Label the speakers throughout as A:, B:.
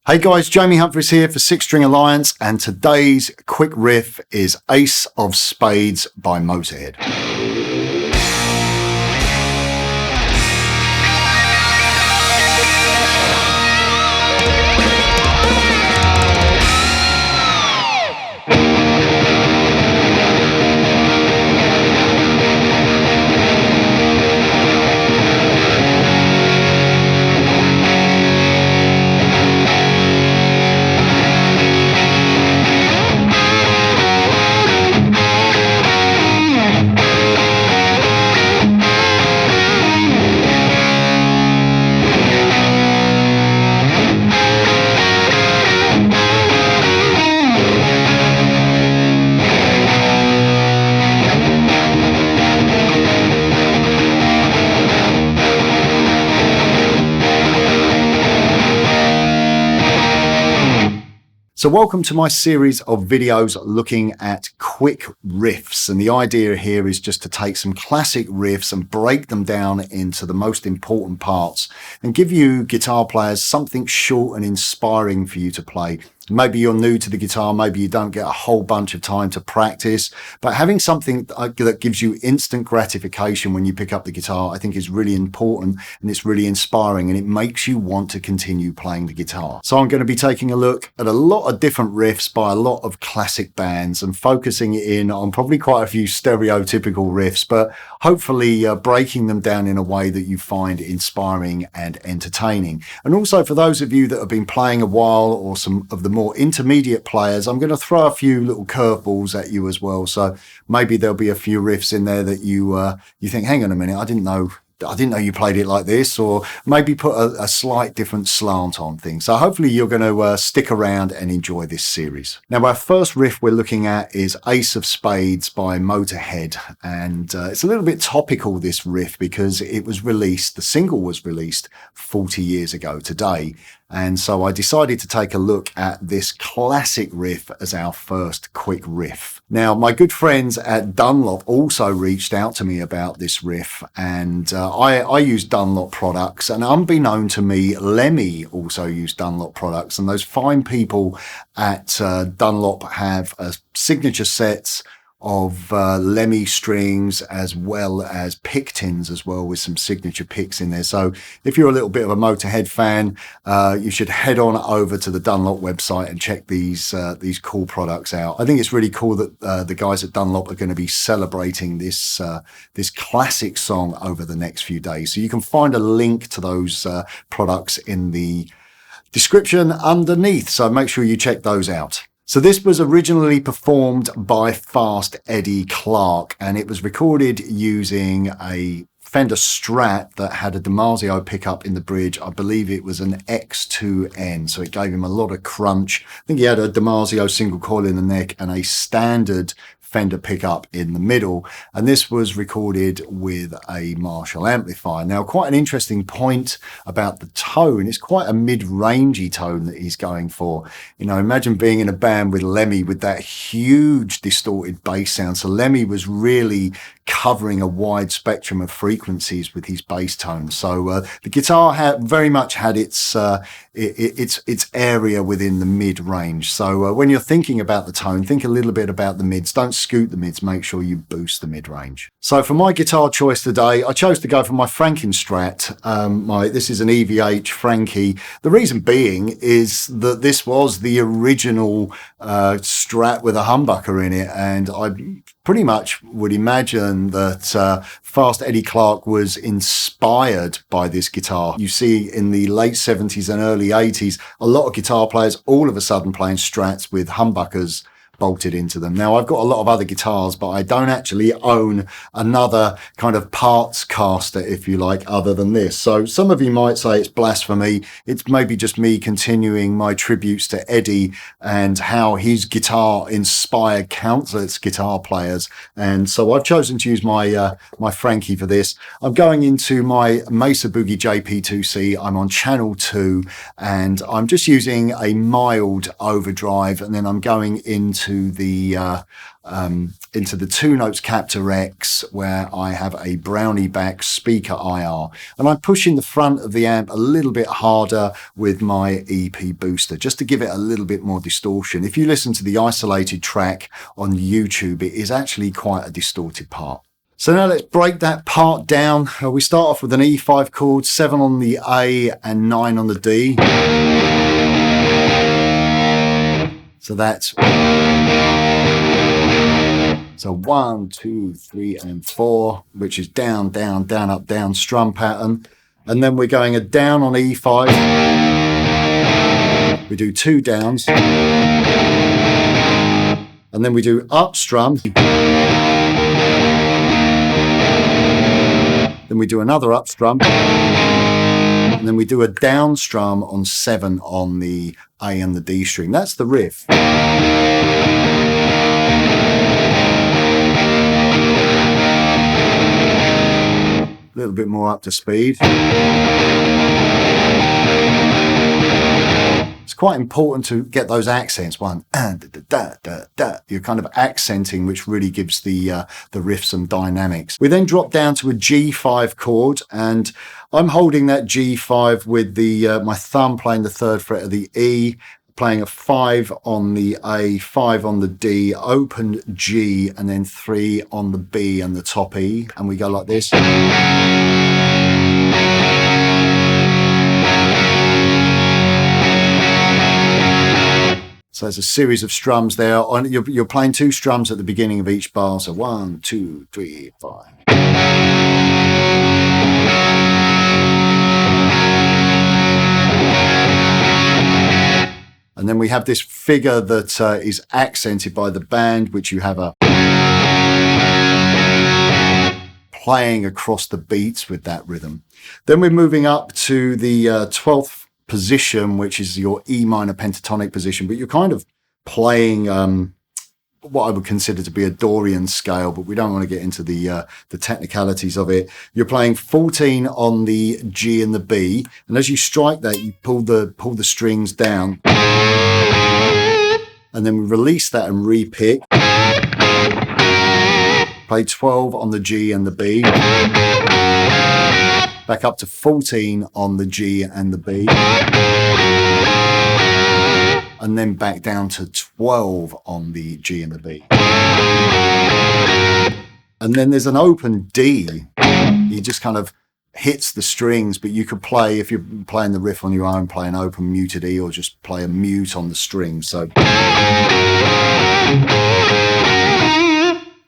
A: Hey guys, Jamie Humphries here for Six String Alliance, and today's quick riff is Ace of Spades by Motorhead. So welcome to my series of videos looking at quick riffs, and the idea here is just to take some classic riffs and break them down into the most important parts and give you guitar players something short and inspiring for you to play. Maybe you're new to the guitar, maybe you don't get a whole bunch of time to practice, but having something that gives you instant gratification when you pick up the guitar, I think is really important, and it's really inspiring, and it makes you want to continue playing the guitar. So I'm going to be taking a look at a lot of different riffs by a lot of classic bands and focusing in on probably quite a few stereotypical riffs, but hopefully breaking them down in a way that you find inspiring and entertaining. And also for those of you that have been playing a while, or some of the more intermediate players, I'm going to throw a few little curveballs at you as well. So maybe there'll be a few riffs in there that you think, hang on a minute, I didn't know you played it like this, or maybe put a slight different slant on things. So hopefully you're going to stick around and enjoy this series. Now, our first riff we're looking at is Ace of Spades by Motorhead, and it's a little bit topical, this riff, because the single was released 40 years ago today. And so I decided to take a look at this classic riff as our first quick riff. Now, my good friends at Dunlop also reached out to me about this riff, and I use Dunlop products, and unbeknown to me, Lemmy also used Dunlop products, and those fine people at Dunlop have signature sets of Lemmy strings, as well as pick tins as well, with some signature picks in there. So if you're a little bit of a Motorhead fan, you should head on over to the Dunlop website and check these cool products out. I think it's really cool that the guys at Dunlop are going to be celebrating this classic song over the next few days. So you can find a link to those products in the description underneath. So make sure you check those out. So this was originally performed by Fast Eddie Clarke, and it was recorded using a Fender Strat that had a DiMarzio pickup in the bridge. I believe it was an X2N, so it gave him a lot of crunch. I think he had a DiMarzio single coil in the neck and a standard Fender pickup in the middle, and this was recorded with a Marshall amplifier. Now, quite an interesting point about the tone, it's quite a mid-rangey tone that he's going for. You know, imagine being in a band with Lemmy with that huge distorted bass sound. So Lemmy was really covering a wide spectrum of frequencies with his bass tone. So the guitar very much had its area within the mid-range. So when you're thinking about the tone, think a little bit about the mids. Don't scoot the mids, make sure you boost the mid-range. So for my guitar choice today, I chose to go for my Frankenstrat. This is an EVH Frankie. The reason being is that this was the original Strat with a humbucker in it, and I pretty much would imagine that Fast Eddie Clarke was inspired by this guitar. You see in the late 70s and early 80s, a lot of guitar players all of a sudden playing Strats with humbuckers bolted into them. Now, I've got a lot of other guitars, but I don't actually own another kind of parts caster, if you like, other than this. So some of you might say it's blasphemy. It's maybe just me continuing my tributes to Eddie and how his guitar inspired countless guitar players. And so I've chosen to use my Frankie for this. I'm going into my Mesa Boogie JP2C. I'm on channel 2, and I'm just using a mild overdrive, and then I'm going into into the 2 Notes Captor X, where I have a brownie back speaker IR, and I'm pushing the front of the amp a little bit harder with my EP booster just to give it a little bit more distortion. If you listen to the isolated track on YouTube, it is actually quite a distorted part. So now let's break that part down. We start off with an E5 chord, 7 on the A and 9 on the D. So that's 1, 2, 3, and 4, which is down, down, down, up, down strum pattern. And then we're going a down on E5. We do 2 downs. And then we do up strum. Then we do another up strum. And then we do a down strum on 7 on the A and the D string. That's the riff. A little bit more up to speed. It's quite important to get those accents. One, da, da, da, da, da. You're kind of accenting, which really gives the riff some dynamics. We then drop down to a G5 chord, and I'm holding that G5 with my thumb playing the 3rd fret of the E, playing a 5 on the A, 5 on the D, open G, and then 3 on the B and the top E, and we go like this. So there's a series of strums there. You're playing 2 strums at the beginning of each bar. So 1, 2, 3, 4. And then we have this figure that is accented by the band, which you have a playing across the beats with that rhythm. Then we're moving up to the 12th position, which is your E minor pentatonic position, but you're kind of playing what I would consider to be a Dorian scale, but we don't want to get into the technicalities of it. You're playing 14 on the G and the B, and as you strike that, you pull the strings down, and then we release that and repick. Play 12 on the G and the B. Back up to 14 on the G and the B. And then back down to 12 on the G and the B. And then there's an open D. He just kind of hits the strings, but you could play, if you're playing the riff on your own, play an open muted E, or just play a mute on the strings. So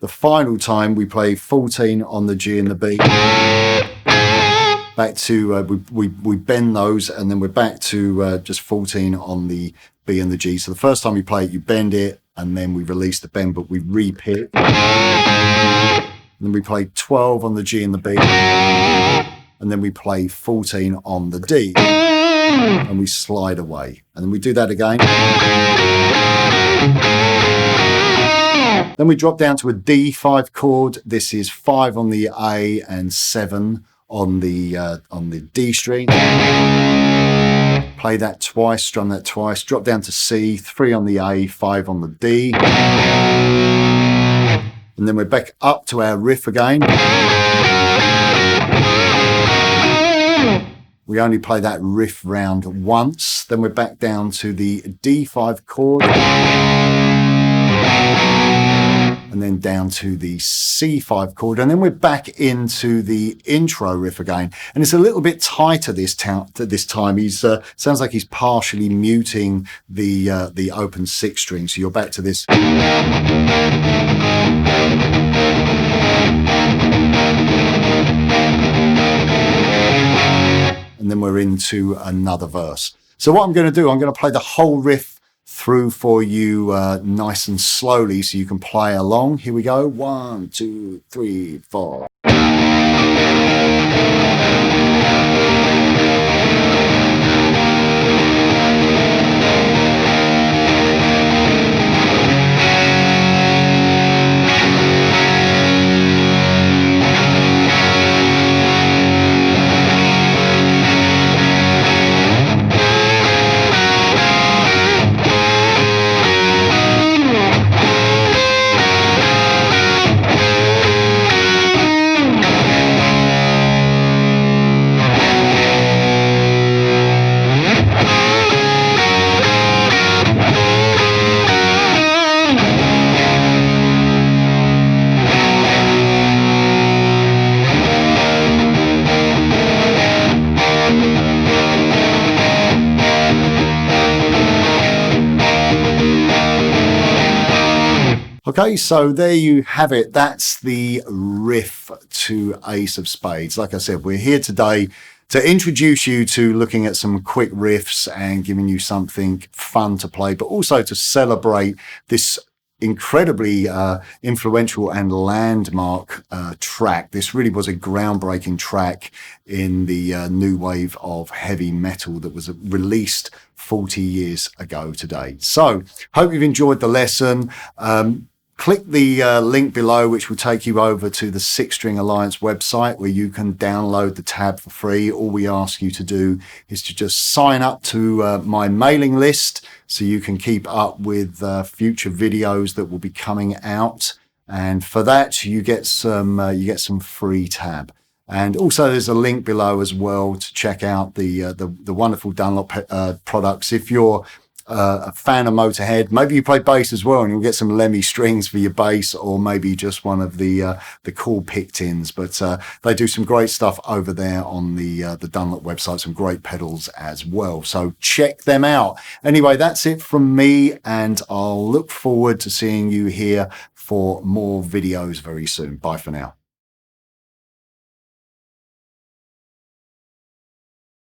A: the final time we play 14 on the G and the B. Back to, we bend those, and then we're back to just 14 on the B and the G. So the first time you play it, you bend it, and then we release the bend, but we repick. And then we play 12 on the G and the B. And then we play 14 on the D. And we slide away. And then we do that again. Then we drop down to a D5 chord. This is 5 on the A and 7 on the D string. Play that twice, strum that twice, drop down to C, 3 on the A, 5 on the D. And then we're back up to our riff again. We only play that riff round once. Then we're back down to the D5 chord. And then down to the C5 chord, and then we're back into the intro riff again. And it's a little bit tighter this time. He's sounds like he's partially muting the open 6 string. So you're back to this. And then we're into another verse. So what I'm going to do, I'm going to play the whole riff through for you nice and slowly so you can play along. Here we go. 1, 2, 3, 4. Okay, so there you have it. That's the Riff to Ace of Spades. Like I said, we're here today to introduce you to looking at some quick riffs and giving you something fun to play, but also to celebrate this incredibly influential and landmark track. This really was a groundbreaking track in the new wave of heavy metal that was released 40 years ago today. So hope you've enjoyed the lesson. Click the link below, which will take you over to the Six String Alliance website, where you can download the tab for free. All we ask you to do is to just sign up to my mailing list so you can keep up with future videos that will be coming out. And for that, you get some free tab. And also there's a link below as well to check out the wonderful Dunlop products. If you're a fan of Motorhead, maybe you play bass as well, and you'll get some Lemmy strings for your bass, or maybe just one of the cool pick-tins. But they do some great stuff over there on the Dunlop website, some great pedals as well. So check them out. Anyway, that's it from me, and I'll look forward to seeing you here for more videos very soon. Bye for now.